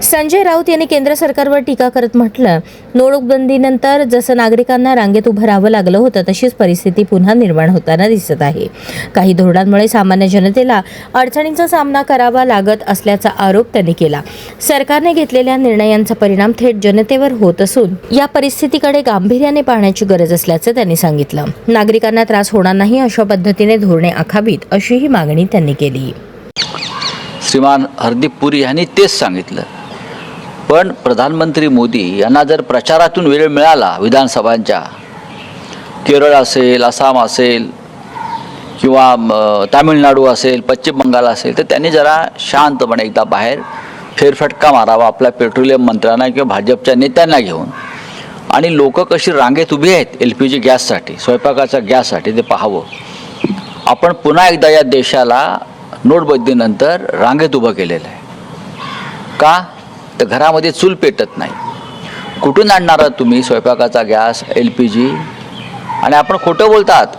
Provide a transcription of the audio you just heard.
संजय राऊत यांनी केंद्र सरकारवर टीका करत म्हटलं, नोटबंदीनंतर जसं नागरिकांना रांगेत उभं राहावं लागलं होतं तशीच परिस्थिती पुन्हा निर्माण होताना दिसत आहे. काही धोरणांमुळे सामान्य जनतेला अडचणींचा सामना करावा लागत असल्याचा आरोप त्यांनी केला. सरकारने घेतलेल्या निर्णयांचा परिणाम थेट जनतेवर होत असून या परिस्थितीकडे गांभीर्याने पाहण्याची गरज असल्याचं त्यांनी सांगितलं. नागरिकांना त्रास होणार नाही अशा पद्धतीने धोरणे आखावीत अशीही मागणी त्यांनी केली. श्रीमान हरदीप पुरी यांनी तेच सांगितलं. पण प्रधानमंत्री मोदी यांना जर प्रचारातून वेळ मिळाला विधानसभांच्या, केरळ असेल, आसाम असेल किंवा तामिळनाडू असेल, पश्चिम बंगाल असेल, तर त्यांनी जरा शांतपणे एकदा बाहेर फेरफटका मारावा आपल्या पेट्रोलियम मंत्र्यांना किंवा भाजपच्या नेत्यांना घेऊन, आणि लोक कशी रांगेत उभी आहेत LPG गॅससाठी, स्वयंपाकाच्या गॅससाठी ते पाहावं. आपण पुन्हा एकदा या देशाला नोटबंदीनंतर रांगेत उभं केलेलं आहे. का? तर घरामध्ये चूल पेटत नाही. कुठून आणणार तुम्ही स्वयंपाकाचा गॅस, LPG? आणि आपण खोटं बोलतात.